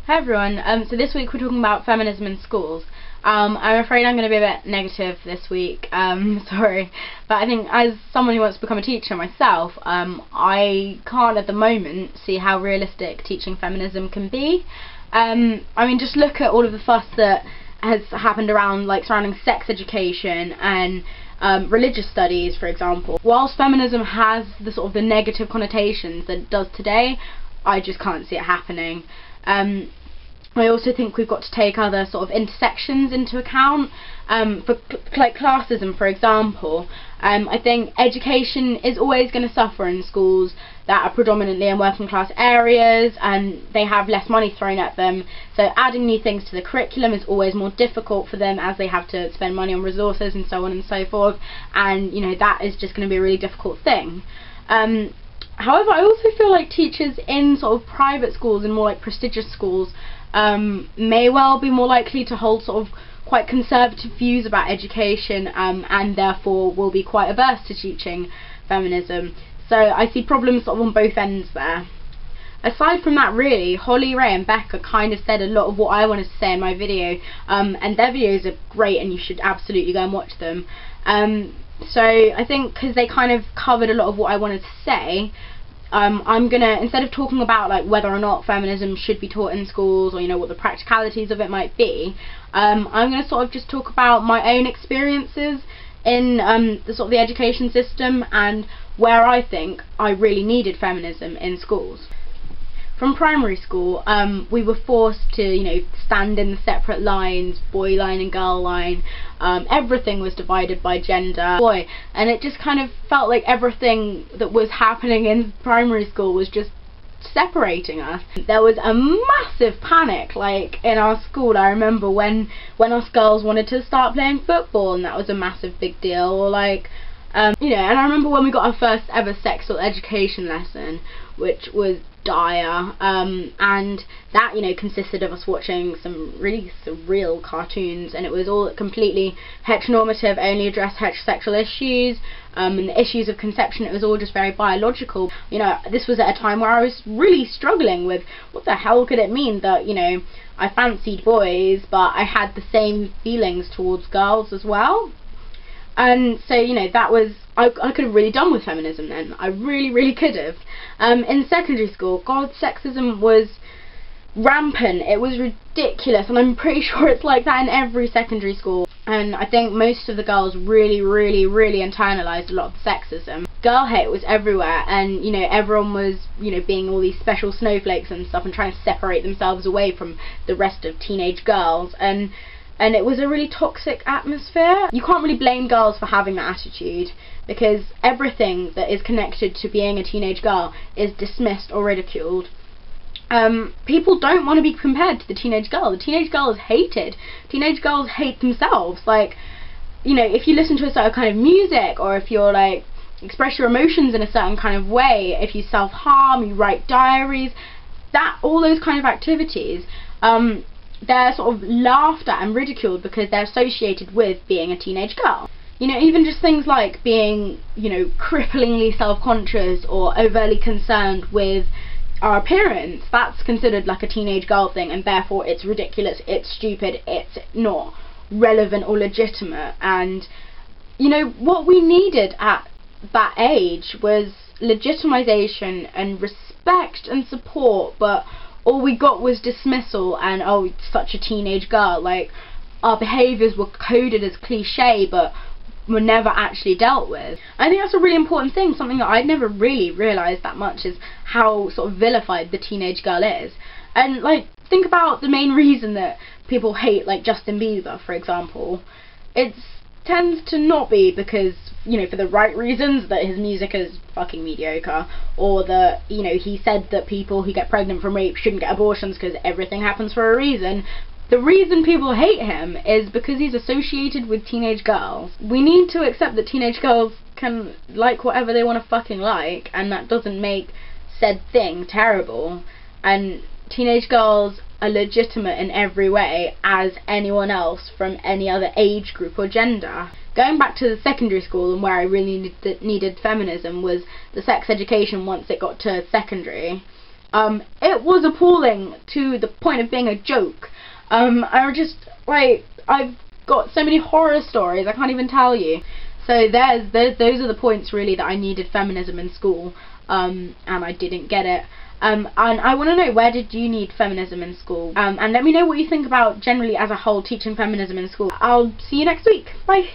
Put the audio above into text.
Hi everyone, so this week we're talking about feminism in schools. I'm afraid I'm going to be a bit negative this week, sorry, but I think as someone who wants to become a teacher myself, I can't at the moment see how realistic teaching feminism can be. I mean, just look at all of the fuss that has happened around, like, surrounding sex education and religious studies, for example. Whilst feminism has the sort of the negative connotations that it does today, I just can't see it happening. I also think we've got to take other sort of intersections into account. For like classism, for example, I think education is always going to suffer in schools that are predominantly in working class areas and they have less money thrown at them, so adding new things to the curriculum is always more difficult for them as they have to spend money on resources and so on and so forth, and you know, that is just going to be a really difficult thing. However, I also feel like teachers in sort of private schools and more like prestigious schools may well be more likely to hold sort of quite conservative views about education, and therefore will be quite averse to teaching feminism. So I see problems sort of on both ends there. Aside from that, really, Holly, Ray and Becca kind of said a lot of what I wanted to say in my video, and their videos are great and you should absolutely go and watch them. So I think because they kind of covered a lot of what I wanted to say, I'm gonna, instead of talking about like whether or not feminism should be taught in schools, or you know, what the practicalities of it might be, I'm gonna sort of just talk about my own experiences in the sort of the education system and where I think I really needed feminism in schools. From primary school, we were forced to, you know, stand in the separate lines, boy line and girl line. Everything was divided by gender, boy, and it just kind of felt like everything that was happening in primary school was just separating us. There was a massive panic, like, in our school. I remember when us girls wanted to start playing football, and that was a massive big deal, or like, you know, and I remember when we got our first ever sexual education lesson, which was dire, and that, you know, consisted of us watching some really surreal cartoons, and it was all completely heteronormative, only addressed heterosexual issues, and the issues of conception, it was all just very biological. You know, this was at a time where I was really struggling with what the hell could it mean that, you know, I fancied boys but I had the same feelings towards girls as well. And so, you know, that was, I could have really done with feminism then. I really could have. In secondary school, God, sexism was rampant. It was ridiculous, and I'm pretty sure it's like that in every secondary school. And I think most of the girls really internalised a lot of the sexism. Girl hate was everywhere, and you know, everyone was, you know, being all these special snowflakes and stuff and trying to separate themselves away from the rest of teenage girls, and it was a really toxic atmosphere. You can't really blame girls for having that attitude, because everything that is connected to being a teenage girl is dismissed or ridiculed. People don't want to be compared to the teenage girl. The teenage girl is hated. Teenage girls hate themselves. Like, you know, if you listen to a certain kind of music, or if you're like, express your emotions in a certain kind of way, if you self-harm, you write diaries, that, all those kind of activities, they're sort of laughed at and ridiculed because they're associated with being a teenage girl. You know, even just things like being, you know, cripplingly self-conscious or overtly concerned with our appearance, that's considered like a teenage girl thing, and therefore it's ridiculous, it's stupid, it's not relevant or legitimate. And, you know, what we needed at that age was legitimization and respect and support, but all we got was dismissal and, oh, such a teenage girl. Like, our behaviours were coded as cliche but were never actually dealt with. I think that's a really important thing. Something that I'd never really realised that much is how sort of vilified the teenage girl is. And like, think about the main reason that people hate like Justin Bieber, for example. It tends to not be because, you know, for the right reasons, that his music is fucking mediocre, or that, you know, he said that people who get pregnant from rape shouldn't get abortions because everything happens for a reason. The reason people hate him is because he's associated with teenage girls. We need to accept that teenage girls can like whatever they want to fucking like, and that doesn't make said thing terrible. And teenage girls are legitimate in every way as anyone else from any other age group or gender. Going back to the secondary school, and where I really needed feminism, was the sex education once it got to secondary. it was appalling to the point of being a joke. I was just like, I've got so many horror stories I can't even tell you. So those are the points really that I needed feminism in school, and I didn't get it. And I want to know, where did you need feminism in school? And let me know what you think about generally as a whole teaching feminism in school. I'll see you next week. Bye.